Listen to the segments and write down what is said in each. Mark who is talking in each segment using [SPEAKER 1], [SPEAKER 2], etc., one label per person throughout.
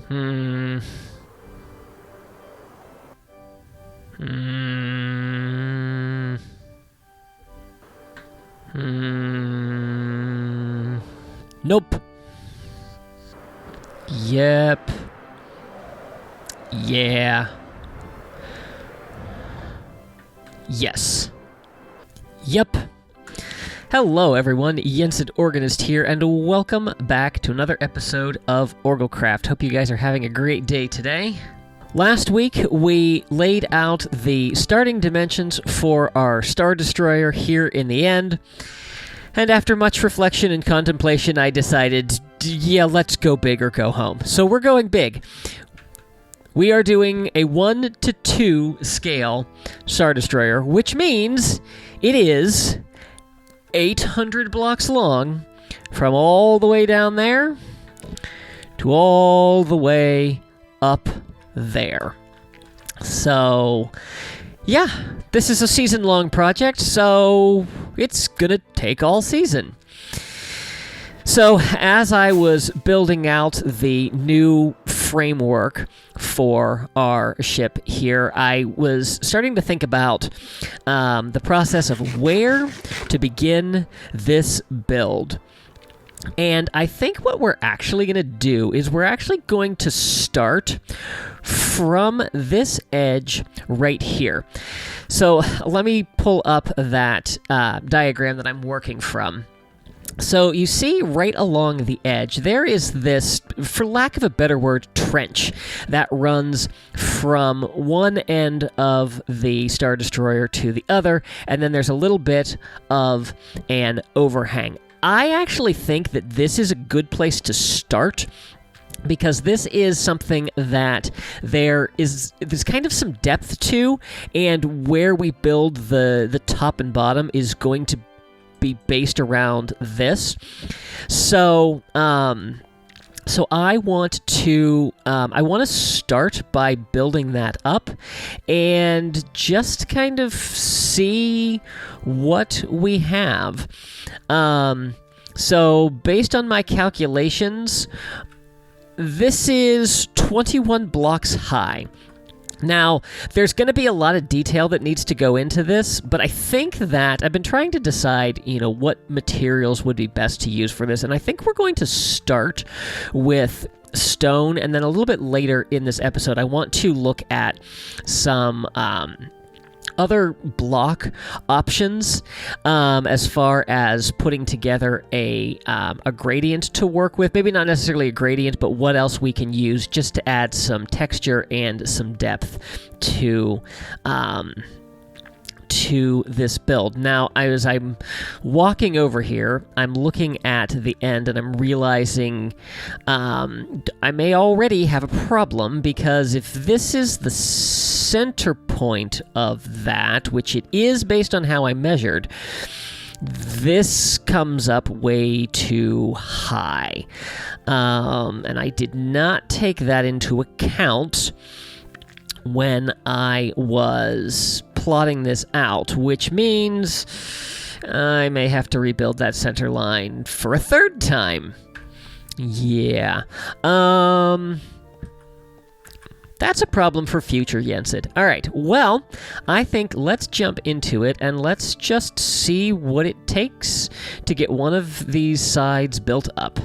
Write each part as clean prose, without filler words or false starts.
[SPEAKER 1] Hmm. Hmm. Hmm. Nope. Yep. Yeah. Yes. Yep. Hello, everyone. Yensid Organist here, and welcome back to another episode of OrgelCraft. Hope you guys are having a great day today. Last week, we laid out the starting dimensions for our Star Destroyer here in the end, and after much reflection and contemplation, I decided, yeah, let's go big or go home. So we're going big. We are doing a 1 to 2 scale Star Destroyer, which means it is 800 blocks long from all the way down there to all the way up there. So, yeah, this is a season-long project, so it's gonna take all season. So, as I was building out the new framework for our ship here, I was starting to think about the process of where to begin this build. And I think what we're actually going to do is we're actually going to start from this edge right here. So let me pull up that diagram that I'm working from. So you see right along the edge, there is this, for lack of a better word, trench that runs from one end of the Star Destroyer to the other, and then there's a little bit of an overhang. I actually think that this is a good place to start, because this is something that there's kind of some depth to, and where we build the top and bottom is going to be based around this. So I want to start by building that up and just kind of see what we have. So based on my calculations, this is 21 blocks high. Now, there's going to be a lot of detail that needs to go into this, but I think that I've been trying to decide, what materials would be best to use for this, and I think we're going to start with stone, and then a little bit later in this episode, I want to look at some other block options as far as putting together a gradient to work with. Maybe not necessarily a gradient, but what else we can use just to add some texture and some depth to this build. Now, as I'm walking over here, I'm looking at the end and I'm realizing I may already have a problem, because if this is the center point of that, which it is based on how I measured, this comes up way too high. And I did not take that into account when I was plotting this out, which means I may have to rebuild that center line for a third time. Yeah. That's a problem for future Yensid. All right, well, I think let's jump into it and let's just see what it takes to get one of these sides built up.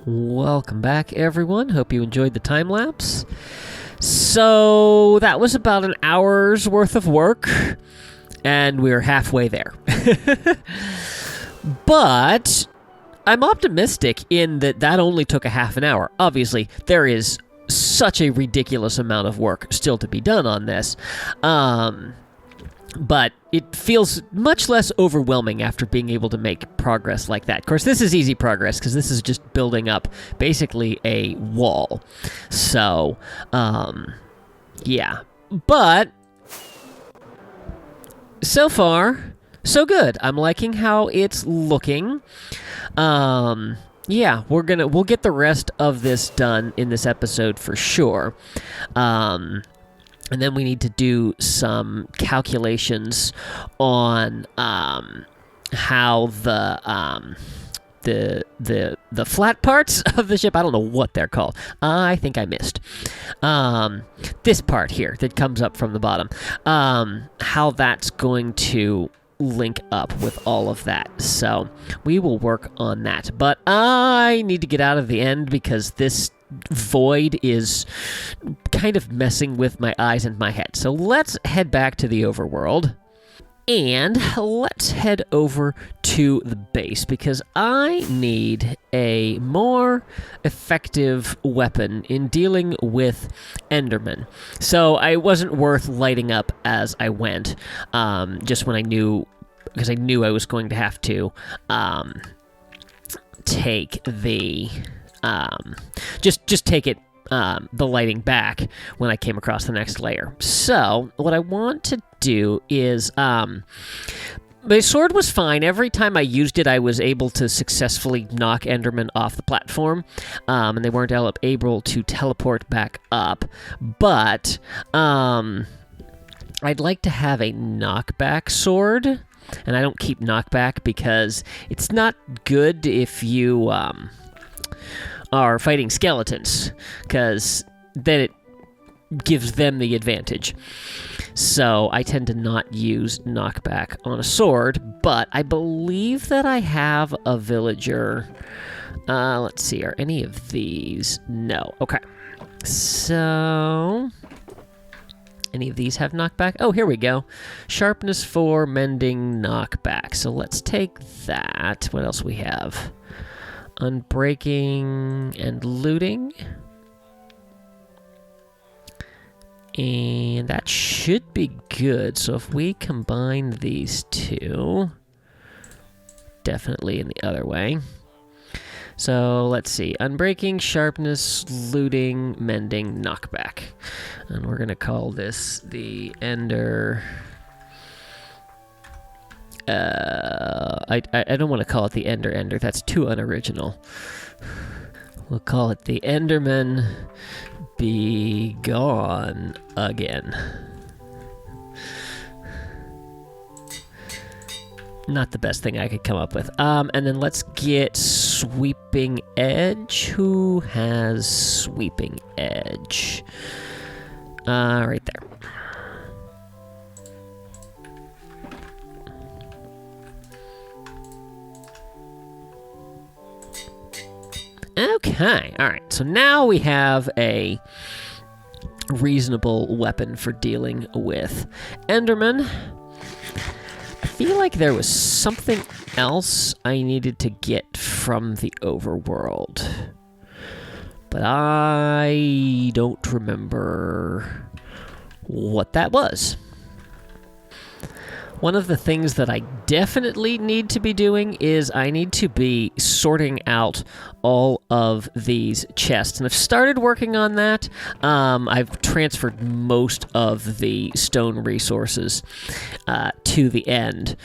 [SPEAKER 1] Welcome back, everyone. Hope you enjoyed the time lapse. So that was about an hour's worth of work, and we're halfway there. But I'm optimistic in that only took a half an hour. Obviously, there is such a ridiculous amount of work still to be done on this. But it feels much less overwhelming after being able to make progress like that. Of course, this is easy progress because this is just building up basically a wall. So, yeah. But so far, so good. I'm liking how it's looking. Yeah, we'll get the rest of this done in this episode for sure. And then we need to do some calculations on how the flat parts of the ship, I don't know what they're called. I think I missed. This part here that comes up from the bottom. How that's going to link up with all of that. So we will work on that. But I need to get out of the end because this void is kind of messing with my eyes and my head. So let's head back to the overworld. And let's head over to the base because I need a more effective weapon in dealing with Endermen. So I wasn't worth lighting up as I went, just when I knew, because I knew I was going to have to take the, just take it, the lighting back when I came across the next layer. So what I want to do is, my sword was fine. Every time I used it, I was able to successfully knock Endermen off the platform, and they weren't able to teleport back up. But I'd like to have a knockback sword, and I don't keep knockback because it's not good if you are fighting skeletons, because then it gives them the advantage. So I tend to not use knockback on a sword, but I believe that I have a villager. Let's see, are any of these? No. Okay. So any of these have knockback? Oh, here we go. Sharpness 4, mending, knockback. So let's take that. What else we have? Unbreaking and looting. And that should be good. So if we combine these two, definitely in the other way. So let's see. Unbreaking, sharpness, looting, mending, knockback. And we're going to call this the Ender. I don't want to call it the Ender. That's too unoriginal. We'll call it the Enderman Be Gone Again. Not the best thing I could come up with. And then let's get Sweeping Edge. Who has Sweeping Edge? Right there. Okay, all right. So now we have a reasonable weapon for dealing with Enderman. I feel like there was something else I needed to get from the overworld, but I don't remember what that was. One of the things that I definitely need to be doing is I need to be sorting out all of these chests. And I've started working on that. I've transferred most of the stone resources to the end.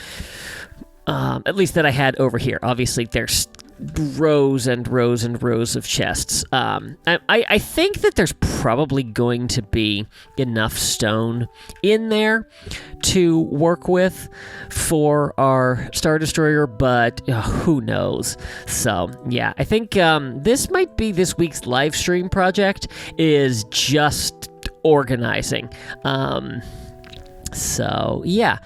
[SPEAKER 1] At least that I had over here. Obviously, there's rows and rows and rows of chests. I think that there's probably going to be enough stone in there to work with for our Star Destroyer, but who knows? So, yeah, I think this might be this week's live stream project, is just organizing. So, yeah.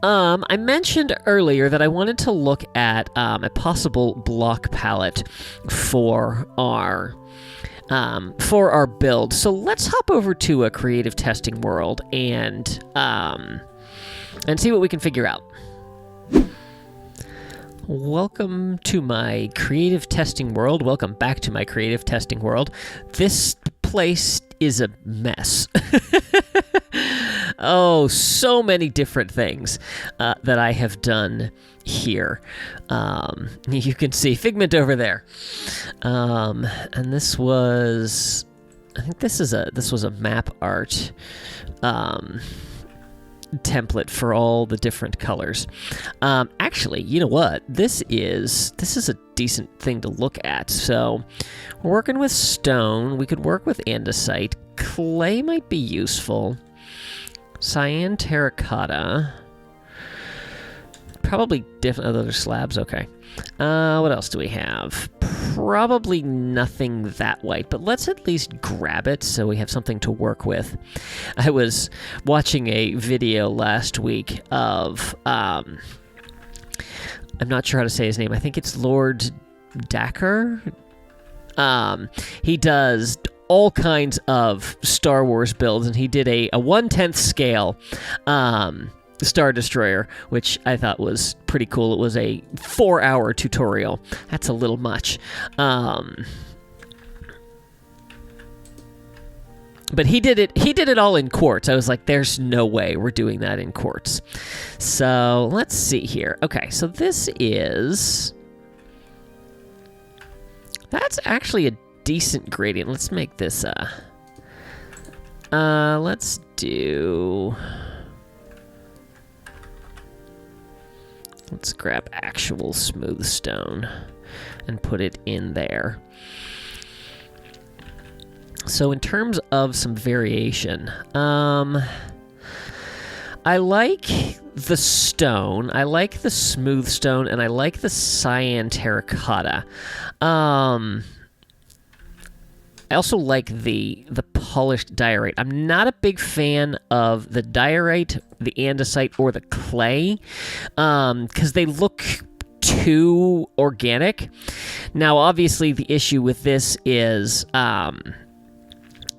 [SPEAKER 1] I mentioned earlier that I wanted to look at a possible block palette for our build. So let's hop over to a creative testing world and see what we can figure out. Welcome to my creative testing world. Welcome back to my creative testing world. This place is a mess. Oh, so many different things that I have done here. You can see Figment over there. And this was, I think this was a map art template for all the different colors. Actually, you know what? This is a decent thing to look at. So we're working with stone. We could work with andesite. Clay might be useful. Cyan terracotta. Probably different other slabs. Okay. What else do we have? Probably nothing that white, but let's at least grab it so we have something to work with. I was watching a video last week of, I'm not sure how to say his name. I think it's Lord Dacker. He does all kinds of Star Wars builds, and he did a 1/10 scale Star Destroyer, which I thought was pretty cool. It was a 4-hour tutorial. That's a little much. But he did it all in quartz. I was like, there's no way we're doing that in quartz. So let's see here. Okay, so this is... That's actually a decent gradient. Let's make this let's do... Let's grab actual smooth stone and put it in there. So in terms of some variation, I like the stone, I like the smooth stone, and I like the cyan terracotta. I also like the polished diorite. I'm not a big fan of the diorite, the andesite, or the clay, because they look too organic. Now, obviously, the issue with this is,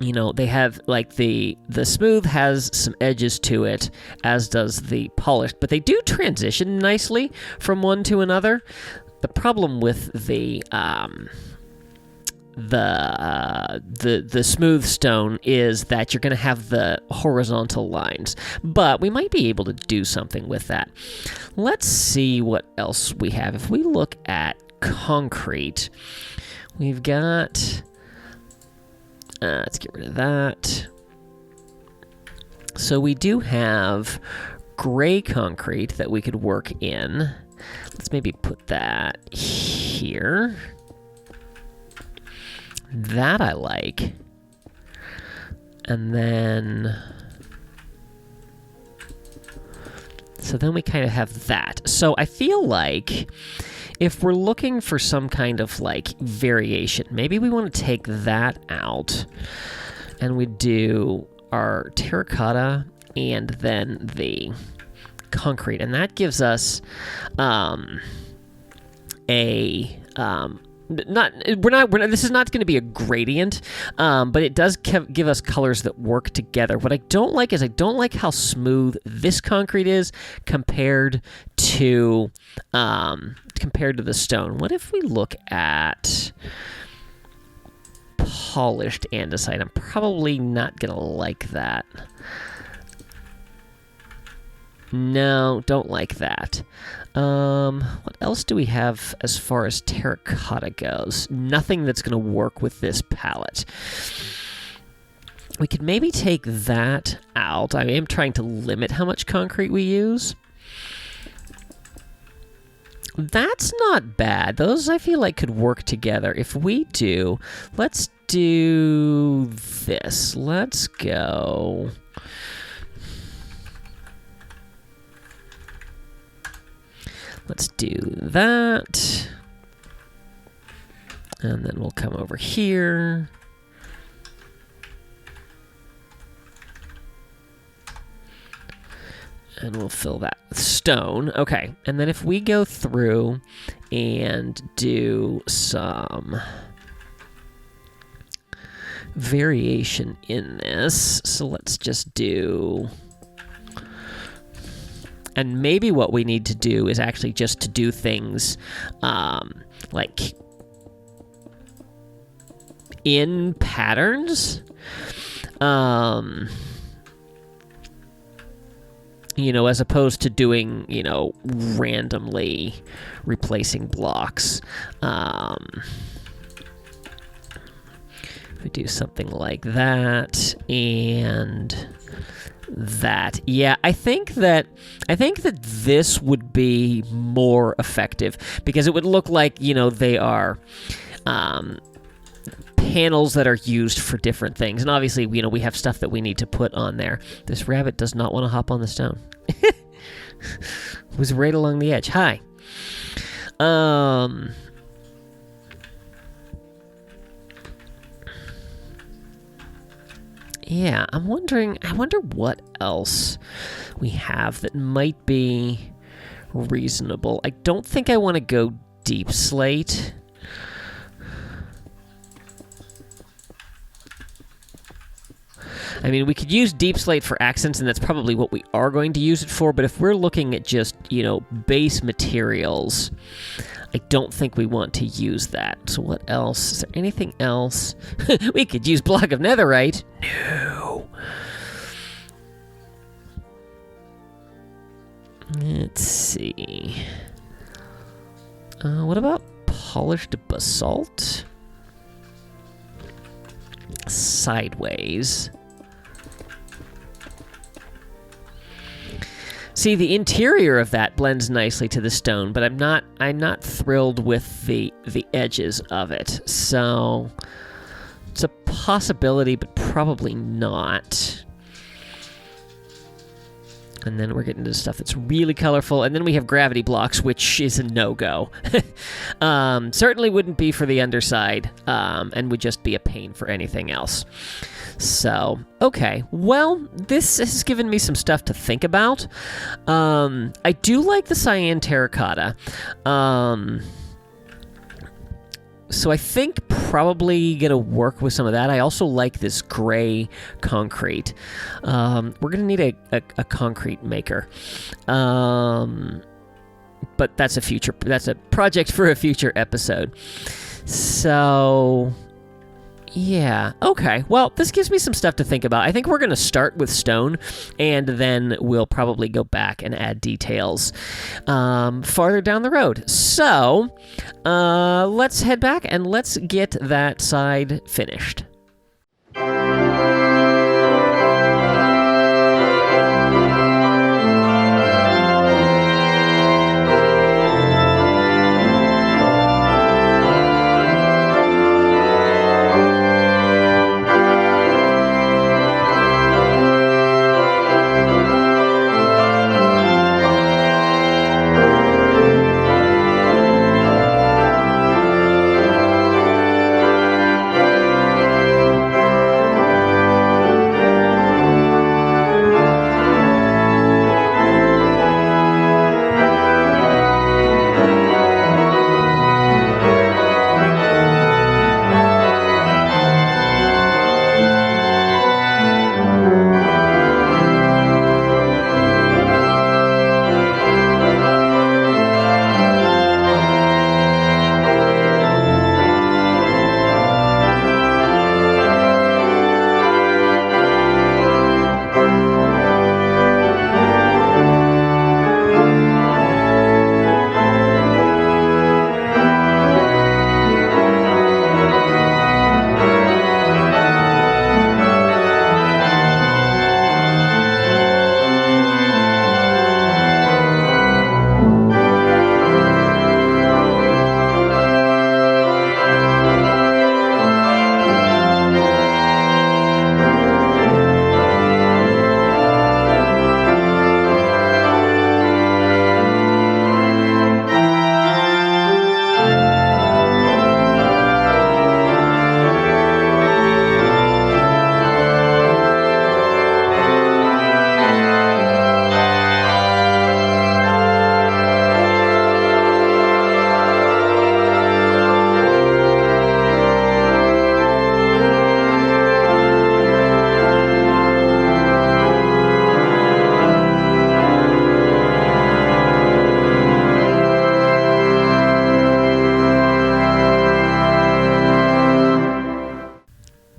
[SPEAKER 1] you know, they have, like, the smooth has some edges to it, as does the polished, but they do transition nicely from one to another. The problem with the smooth stone is that you're going to have the horizontal lines, but we might be able to do something with that. Let's see what else we have. If we look at concrete, we've got... let's get rid of that. So we do have gray concrete that we could work in. Let's maybe put that here. That I like. And then... So then we kind of have that. So I feel like if we're looking for some kind of, like, variation, maybe we want to take that out and we do our terracotta and then the concrete. And that gives us this is not going to be a gradient, but it does give us colors that work together. What I don't like is I don't like how smooth this concrete is compared to the stone. What if we look at polished andesite? I'm probably not going to like that. No, don't like that. What else do we have as far as terracotta goes? Nothing that's going to work with this palette. We could maybe take that out. I am trying to limit how much concrete we use. That's not bad. Those, I feel like, could work together. If we do, let's do this. Let's go... Let's do that. And then we'll come over here. And we'll fill that with stone. Okay, and then if we go through and do some variation in this, so let's just do... And maybe what we need to do is actually just to do things like in patterns. You know, as opposed to doing, you know, randomly replacing blocks. We do something like that, and that. Yeah, I think that this would be more effective, because it would look like, you know, they are panels that are used for different things. And obviously, you know, we have stuff that we need to put on there. This rabbit does not want to hop on the stone. Was right along the edge. Hi. Yeah, I wonder what else we have that might be reasonable. I don't think I want to go deep slate. I mean, we could use deep slate for accents, and that's probably what we are going to use it for, but if we're looking at just, you know, base materials, I don't think we want to use that. So what else? Is there anything else? We could use block of netherite. No. Let's see. What about polished basalt? Sideways. See, the interior of that blends nicely to the stone, but I'm not thrilled with the edges of it. So it's a possibility, but probably not. And then we're getting into stuff that's really colorful, and then we have gravity blocks, which is a no-go. Certainly wouldn't be for the underside, and would just be a pain for anything else. So, okay, well, this has given me some stuff to think about. I do like the cyan terracotta. So I think probably gonna work with some of that. I also like this gray concrete. We're gonna need a concrete maker. But that's a project for a future episode. So yeah, okay. Well, this gives me some stuff to think about. I think we're going to start with stone, and then we'll probably go back and add details farther down the road. So, let's head back and let's get that side finished.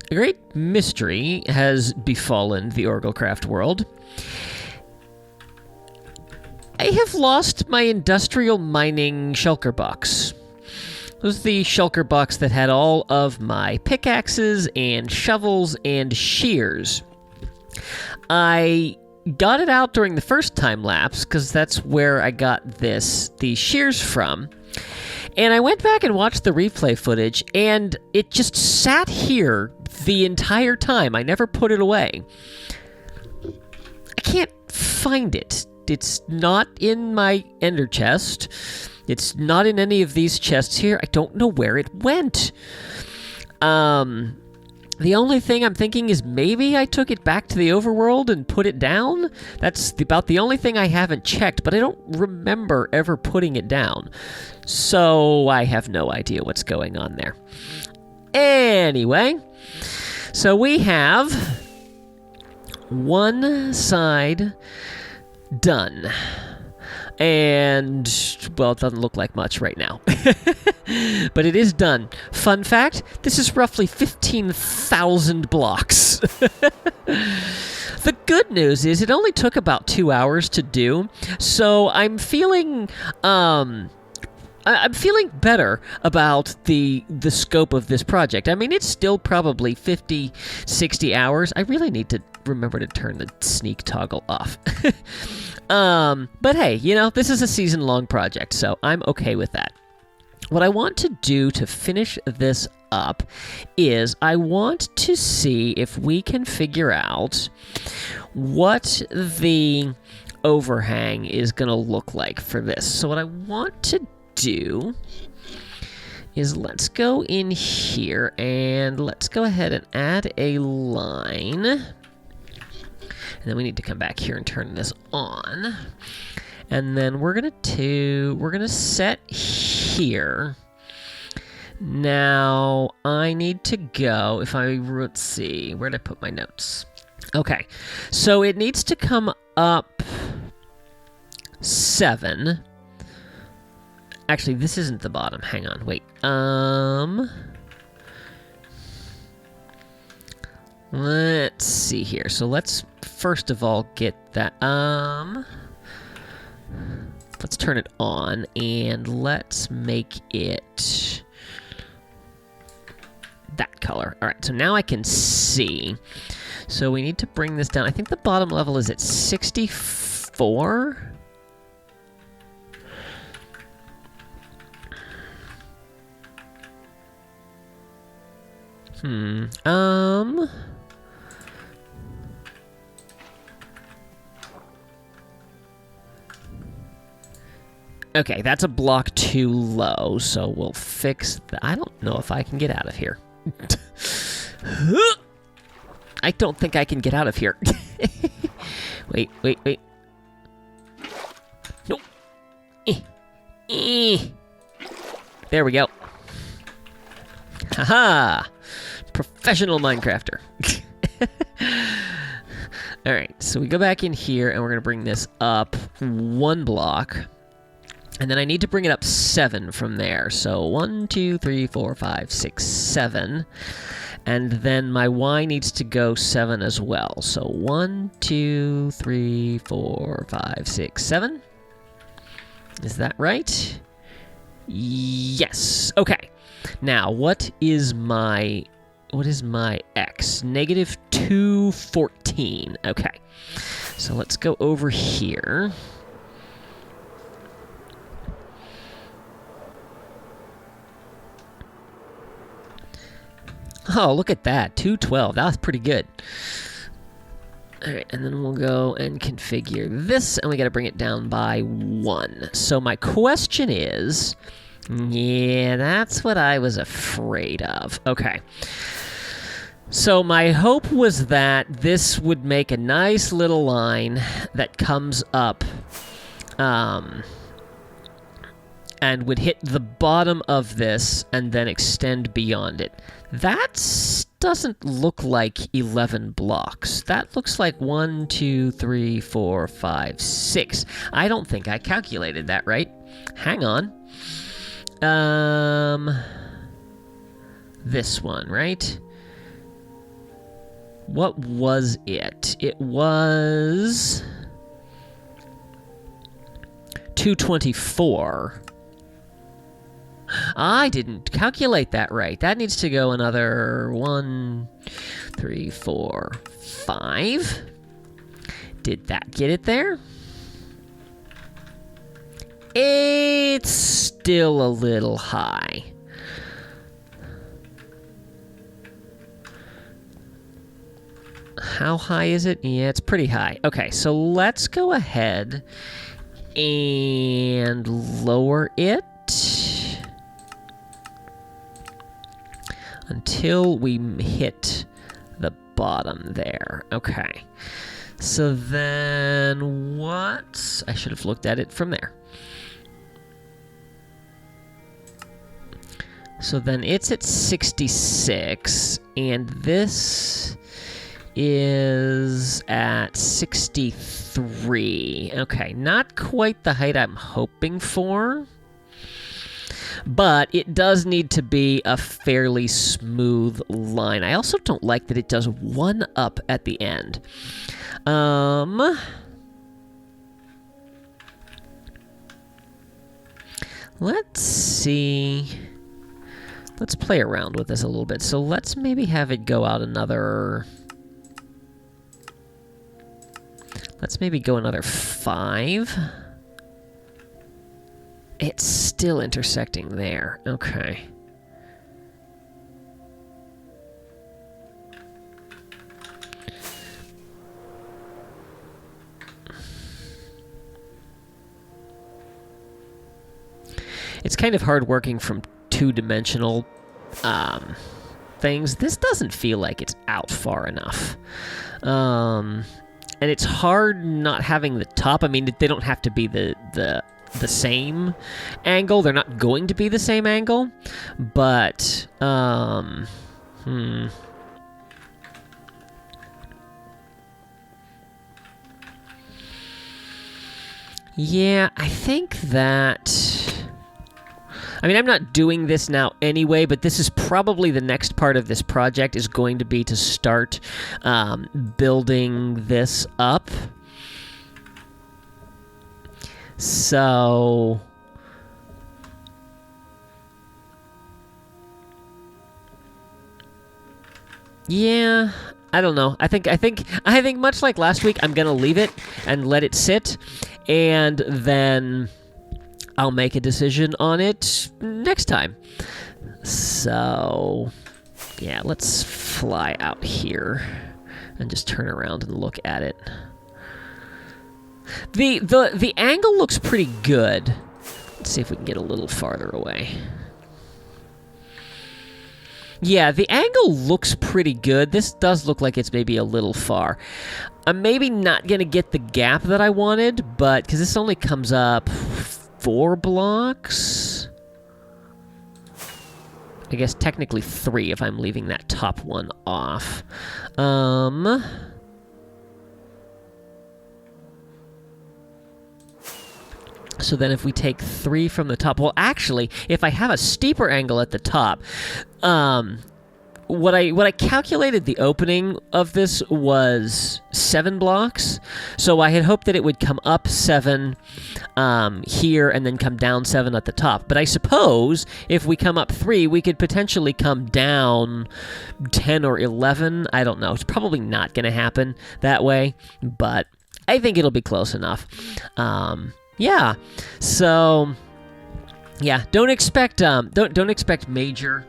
[SPEAKER 1] a great mystery has befallen the OrgelCraft world. I have lost my industrial mining shulker box. It was the shulker box that had all of my pickaxes and shovels and shears. I got it out during the first time lapse, because that's where I got these shears from. And I went back and watched the replay footage, and it just sat here the entire time. I never put it away. I can't find it. It's not in my ender chest. It's not in any of these chests here. I don't know where it went. The only thing I'm thinking is maybe I took it back to the overworld and put it down. That's about the only thing I haven't checked, but I don't remember ever putting it down. So I have no idea what's going on there. Anyway, so we have one side done. And, well, it doesn't look like much right now. But it is done. Fun fact, this is roughly 15,000 blocks. The good news is it only took about 2 hours to do, so I'm feeling better about the scope of this project. I mean, it's still probably 50, 60 hours. I really need to remember to turn the sneak toggle off. But hey, you know, this is a season-long project, so I'm okay with that. What I want to do to finish this up is I want to see if we can figure out what the overhang is going to look like for this. So what I want to do is let's go in here and let's go ahead and add a line. And then we need to come back here and turn this on. And then we're gonna set here. Now I need to go, let's see, where did I put my notes? Okay, so it needs to come up 7. Actually, this isn't the bottom. Hang on, wait. Let's see here. So let's first of all get that. Let's turn it on and let's make it that color. All right, so now I can see. So we need to bring this down. I think the bottom level is at 64. Okay, that's a block too low, so we'll fix that. I don't know if I can get out of here. I don't think I can get out of here. Wait. Nope. There we go. Haha! Professional Minecrafter. Alright, so we go back in here, and we're going to bring this up 1 block. And then I need to bring it up 7 from there. So 1, 2, 3, 4, 5, 6, 7. And then my Y needs to go 7 as well. So 1, 2, 3, 4, 5, 6, 7. Is that right? Yes. Okay. Now, what is my X? Negative 214. Okay. So let's go over here. Oh, look at that. 212. That was pretty good. Alright, and then we'll go and configure this, and we gotta bring it down by 1. So my question is... Yeah, that's what I was afraid of. Okay. So my hope was that this would make a nice little line that comes up... and would hit the bottom of this and then extend beyond it. That doesn't look like 11 blocks. That looks like 1, 2, 3, 4, 5, 6. I don't think I calculated that right. Hang on. This one, right? What was it? It was 224. I didn't calculate that right. That needs to go another 1, 3, 4, 5. Did that get it there? It's still a little high. How high is it? Yeah, it's pretty high. Okay, so let's go ahead and lower it until we hit the bottom there. Okay. So then what? I should have looked at it from there. So then it's at 66, and this is at 63. Okay, not quite the height I'm hoping for, but it does need to be a fairly smooth line. I also don't like that it does one up at the end. Let's see. Let's play around with this a little bit. So let's maybe have it go out another... Let's maybe go another 5. It's still intersecting there. Okay. It's kind of hard working from two-dimensional things. This doesn't feel like it's out far enough. And it's hard not having the top. I mean, they don't have to be the same angle. They're not going to be the same angle. But, yeah, I think that... I mean, I'm not doing this now anyway, but this is probably the next part of this project is going to be to start building this up. So... yeah, I don't know. I think much like last week, I'm gonna leave it and let it sit, and then I'll make a decision on it next time. So, yeah, let's fly out here and just turn around and look at it. The angle looks pretty good. Let's see if we can get a little farther away. Yeah, the angle looks pretty good. This does look like it's maybe a little far. I'm maybe not going to get the gap that I wanted, but because this only comes up 4 blocks. I guess technically 3 if I'm leaving that top one off. So then if we take 3 from the top... well, actually, if I have a steeper angle at the top... What I calculated the opening of this was 7 blocks. So I had hoped that it would come up 7 here and then come down 7 at the top. But I suppose if we come up 3, we could potentially come down 10 or 11. I don't know. It's probably not going to happen that way, but I think it'll be close enough. Yeah. So yeah, don't expect major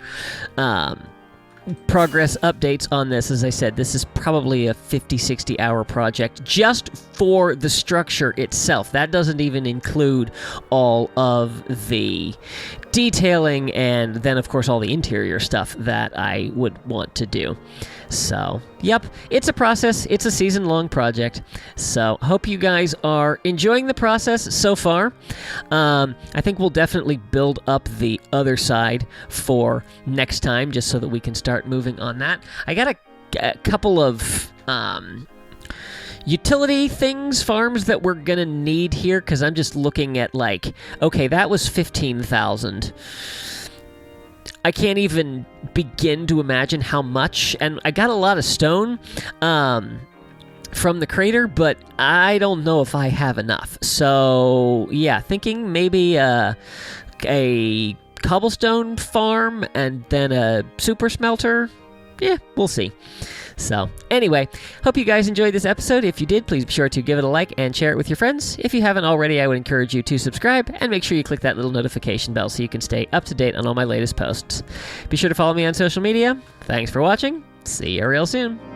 [SPEAKER 1] progress updates on this. As I said, this is probably a 50-60 hour project just for the structure itself. That doesn't even include all of the detailing and then, of course, all the interior stuff that I would want to do. So, yep, it's a process. It's a season-long project. So, hope you guys are enjoying the process so far. I think we'll definitely build up the other side for next time, just so that we can start moving on that. I got a couple of utility things, farms that we're going to need here, because I'm just looking at, like, okay, that was 15,000. I can't even begin to imagine how much. And I got a lot of stone from the crater, but I don't know if I have enough. So yeah, thinking maybe a cobblestone farm and then a super smelter. Yeah, we'll see. So, anyway, hope you guys enjoyed this episode. If you did, please be sure to give it a like and share it with your friends. If you haven't already, I would encourage you to subscribe and make sure you click that little notification bell so you can stay up to date on all my latest posts. Be sure to follow me on social media. Thanks for watching. See you real soon.